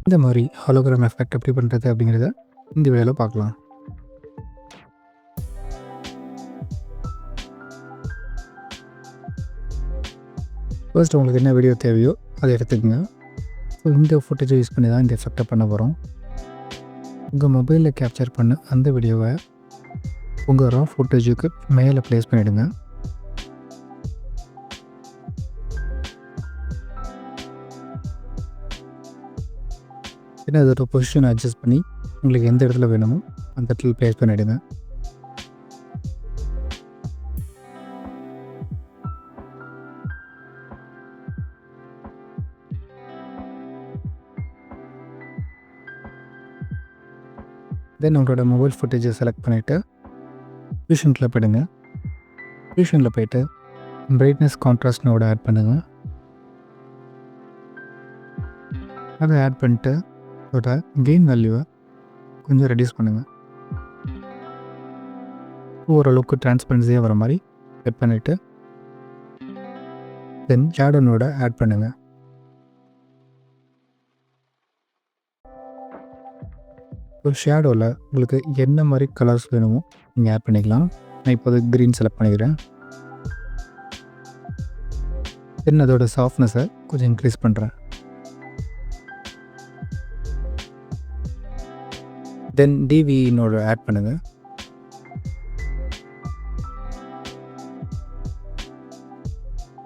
இந்த மாதிரி hologram effect எப்படி பண்ணுறது அப்படிங்கிறத இந்த வீடியோவில் பார்க்கலாம். ஃபர்ஸ்ட் உங்களுக்கு என்ன வீடியோ தேவையோ அதை எடுத்துக்கங்க. ஸோ இந்த ஃபுட்டேஜை யூஸ் பண்ணி தான் இந்த எஃபெக்டை பண்ண போகிறோம். உங்கள் மொபைலில் கேப்சர் பண்ண அந்த வீடியோவை உங்கள் ரா ஃபுட்டேஜுக்கு மேலே ப்ளேஸ் பண்ணிவிடுங்க. ஏன்னா அதோட பொசிஷனை அட்ஜஸ்ட் பண்ணி உங்களுக்கு எந்த இடத்துல வேணுமோ அந்த இடத்துல ப்ளேஸ் பண்ணிவிடுங்க. தென் உங்களோட மொபைல் ஃபுட்டேஜை செலக்ட் பண்ணிவிட்டு ஃபியூஷனில் போய்டுங்க. ஃபியூஷனில் போய்ட்டு பிரைட்னஸ் கான்ட்ராஸ்ட்னோட ஆட் பண்ணுங்கள். அதை ஆட் பண்ணிட்டு அதோட கெயின் வேல்யூவை கொஞ்சம் ரெடியூஸ் பண்ணுங்கள். ஓரளவுக்கு டிரான்ஸ்பரன்சியாக வர மாதிரி செட் பண்ணிவிட்டு தென் ஷேடோனோட ஆட் பண்ணுங்கள். இப்போ ஷேடோவில் உங்களுக்கு என்ன மாதிரி கலர்ஸ் வேணுமோ நீங்கள் ஆட் பண்ணிக்கலாம். நான் இப்போது க்ரீன் செலக்ட் பண்ணிக்கிறேன். தென் அதோட சாஃப்ட்னஸை கொஞ்சம் இன்க்ரீஸ் பண்ணுறேன். தென் டிவினோட ஆட் பண்ணுங்கள்.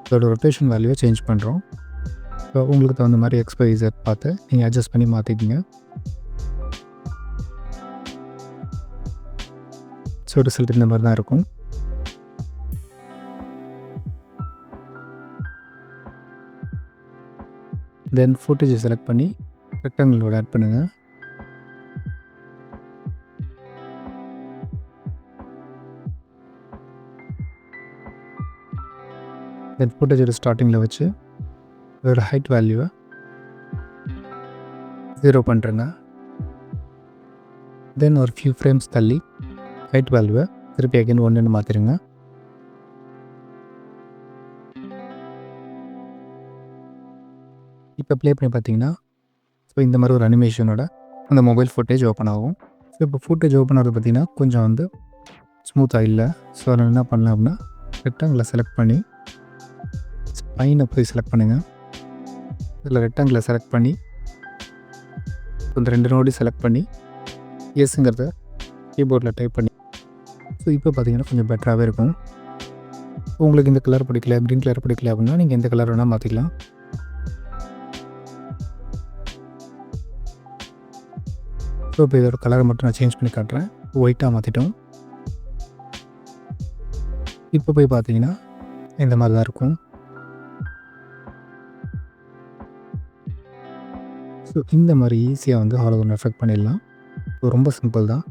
அதோட ரொட்டேஷன் வேல்யூவை சேஞ்ச் பண்ணுறோம். ஸோ உங்களுக்கு தகுந்த மாதிரி எக்ஸ்போசர் பார்த்து நீங்கள் அட்ஜஸ்ட் பண்ணி மாற்றிக்கிங்க. ஸோ ரிசல்ட் இந்த மாதிரி தான் இருக்கும். தென் ஃபுட்டேஜை செலக்ட் பண்ணி ரெக்டாங்கிளோட ஆட் பண்ணுங்கள். தென் ஃபுட்டேஜோட ஸ்டார்டிங்கில் வச்சு அதோட ஹைட் வேல்யூவை 0 பண்ணுறேங்க. தென் ஒரு ஃபியூ ஃப்ரேம்ஸ் தள்ளி ஹைட் வேல்யூவை திருப்பி அகைன் 1ன்னு மாற்றிடுங்க. இப்போ ப்ளே பண்ணி பார்த்தீங்கன்னா ஸோ இந்த மாதிரி ஒரு அனிமேஷனோட அந்த மொபைல் ஃபுட்டேஜ் ஓப்பன் ஆகும். ஸோ இப்போ ஃபுட்டேஜ் ஓப்பன் ஆகிறது பார்த்திங்கன்னா கொஞ்சம் வந்து ஸ்மூத்தாக இல்லை. ஸோ அதில் என்ன பண்ணலாம் அப்படின்னா ரெக்டாங்கிளை செலக்ட் பண்ணி ஸ்பைனை போய் செலக்ட் பண்ணுங்கள். இதில் ரெக்டாங்கிளை செலக்ட் பண்ணி இந்த 2 நோடி செலக்ட் பண்ணி எஸ்ங்கிறத கீபோர்டில் டைப் பண்ணி ஸோ இப்போ பார்த்தீங்கன்னா கொஞ்சம் பெட்டராகவே இருக்கும். உங்களுக்கு இந்த கலர் பிடிக்கல, க்ரீன் கலர் பிடிக்கல அப்படின்னா நீங்கள் எந்த கலர் வேணால் மாற்றிக்கலாம். ஸோ இப்போ இதோட கலரை மட்டும் நான் சேஞ்ச் பண்ணி காட்டுறேன். ஒயிட்டாக மாற்றிட்டோம். இப்போ போய் பார்த்தீங்கன்னா இந்த மாதிரி தான் இருக்கும். ஸோ இந்த மாதிரி ஈஸியாக வந்து ஹாலோகிராம் எஃபெக்ட் பண்ணிடலாம். ஸோ ரொம்ப சிம்பிள் தான்.